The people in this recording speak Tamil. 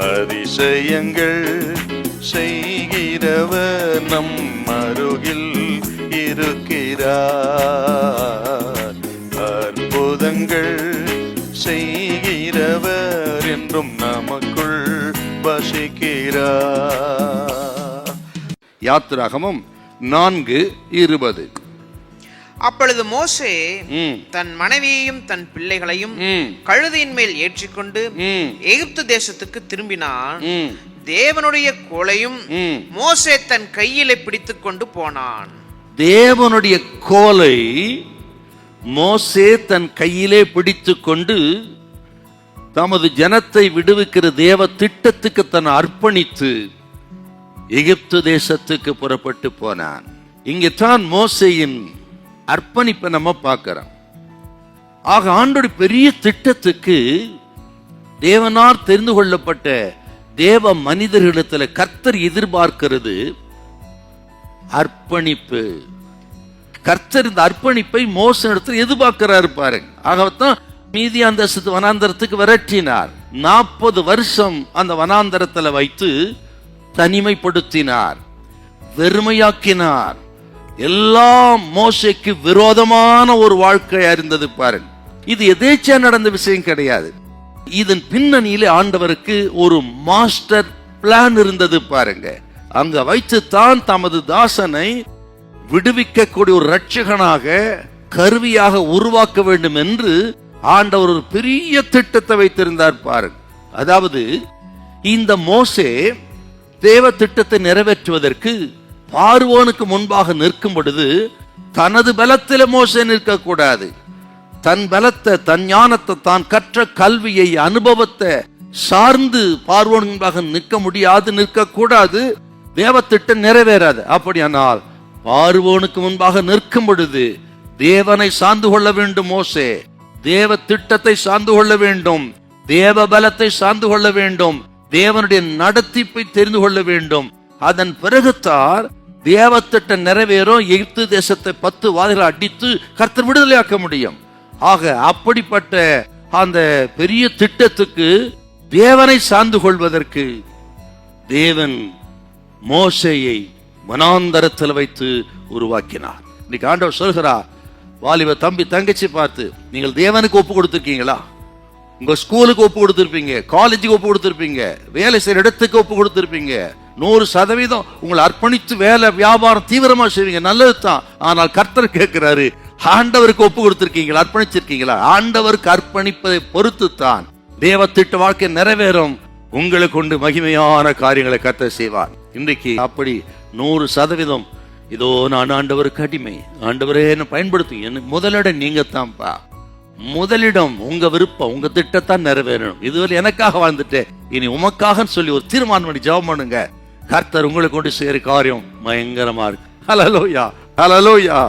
அதிசயங்கள் செய்கிறவர் நம் அருகில் இருக்கிறார். அற்புதங்கள் செய்கிறவர் என்றும் நமக்குள் வசிக்கிறார். யாத்திராகமம் 4:20. அப்பொழுது மோசே தன் மனைவியையும் தன் பிள்ளைகளையும் கழுதையின் மேல் ஏற்றிக்கொண்டு எகிப்து தேசத்துக்கு திரும்பினான். தேவனுடைய கோலையும் மோசே தன் கையிலே பிடித்துக் கொண்டு போனான். தேவனுடைய கோலை மோசே தன் கையிலே பிடித்துக் கொண்டு தமது ஜனத்தை விடுவிக்கிற தேவ திட்டத்துக்கு தன்னை அர்ப்பணித்து எகிப்து தேசத்துக்கு புறப்பட்டு போனான். இங்கே தான் மோசேயின் அர்ப்பணிப்பை நம்ம பார்க்கிறோம். ஆக ஆண்டோடைய பெரிய திட்டத்துக்கு தேவனார் தெரிந்து கொள்ளப்பட்ட தேவ மனிதர்களிடத்துல கர்த்தர் எதிர்பார்க்கிறது அர்ப்பணிப்பு. கர்த்தர் இந்த அர்ப்பணிப்பை மோசனிடத்தில் எதிர்பார்க்கிறாரு பாருங்க. ஆகத்தான் மீதியான் தேசத்து வனாந்தரத்துக்கு விரட்டினார். 40 வருஷம் அந்த வனாந்தரத்துல வைத்து தனிமைப்படுத்தினார், வெறுமையாக்கினார். எல்லாம் மோசேக்கு விரோதமான ஒரு வாழ்க்கையா இருந்தது பாருங்க. இது எதேச்சா நடந்த விஷயம் கிடையாது. இதன் பின்னணியிலே ஆண்டவருக்கு ஒரு மாஸ்டர் பிளான் இருந்தது பாருங்க. அங்க வைத்து தான் தமது தாசனை விடுவிக்கக்கூடிய ஒரு ரட்சகனாக கருவியாக உருவாக்க வேண்டும் என்று ஆண்டவர் ஒரு பெரிய திட்டத்தை வைத்திருந்தார் பாருங்க. அதாவது இந்த மோசே தேவ திட்டத்தை நிறைவேற்றுவதற்கு பார்வோனுக்கு முன்பாக நிற்கும் பொழுது தனது பலத்தில மோசே நிற்கக்கூடாது. தன் பலத்தை, தன் ஞானத்தை, தான் கற்ற கல்வியை, அனுபவத்தை சார்ந்து பார்வோன் முன்பாக நிற்க முடியாது, நிற்கக்கூடாது. தேவ திட்டம் நிறைவேறாது. அப்படியானால் பார்வோனுக்கு முன்பாக நிற்கும் பொழுது தேவனை சார்ந்து கொள்ள வேண்டும். மோசே தேவ திட்டத்தை சார்ந்து கொள்ள வேண்டும், தேவ பலத்தை சார்ந்து கொள்ள வேண்டும், தேவனுடைய நடத்திப்பை தெரிந்து கொள்ள வேண்டும். அதன் பிறகுத்தார் தேவ திட்டம் நிறைவேறும். எகிப்து தேசத்தை 10 வாதைகளை அடித்து கர்த்தர் விடுதலையாக்க முடியும். ஆக அப்படிப்பட்ட அந்த பெரிய திட்டத்துக்கு தேவனை சார்ந்து கொள்வதற்கு தேவன் மோசேயை வனாந்தரத்தில் வைத்து உருவாக்கினார். இன்னைக்கு ஆண்டவர் சொல்கிறார், வாலிப தம்பி தங்கச்சி பார்த்து, நீங்கள் தேவனுக்கு ஒப்பு கொடுத்திருக்கீங்களா? உங்க ஸ்கூலுக்கு ஒப்பு கொடுத்திருப்பீங்க, காலேஜுக்கு ஒப்பு கொடுத்திருப்பீங்க, வேலை செய்யற இடத்துக்கு ஒப்பு கொடுத்திருப்பீங்க. 100% உங்களை அர்ப்பணித்து வேலை வியாபாரம் தீவிரமா செய்வீங்க, நல்லது தான். ஆனால் கர்த்தர் கேட்கிறாரு, ஆண்டவருக்கு ஒப்பு கொடுத்திருக்கீங்களா, அர்ப்பணிச்சிருக்கீங்களா? ஆண்டவருக்கு அர்ப்பணிப்பதை பொறுத்து தான் தேவ திட்ட வாழ்க்கை நிறைவேறும். உங்களை கொண்டு மகிமையான காரியங்களை கர்த்தர் செய்வார். இன்றைக்கு அப்படி 100% இதோ நான் ஆண்டவருக்கு அடிமை, ஆண்டவரே என்ன பயன்படுத்தும். எனக்கு முதலிடம் நீங்க தான்ப்பா. முதலிடம் உங்க விருப்பம், உங்க திட்டத்தான் நிறைவேறணும். இதுவரை எனக்காக வாழ்ந்துட்டேன், இனி உமக்காக சொல்லி ஒரு தீர்மானம் பண்ணி ஜெபம் பண்ணுங்க. கர்த்தர் உங்களை கொண்டு செய்யற காரியம் பயங்கரமா இருக்கு. ஹல்லேலூயா, ஹல்லேலூயா.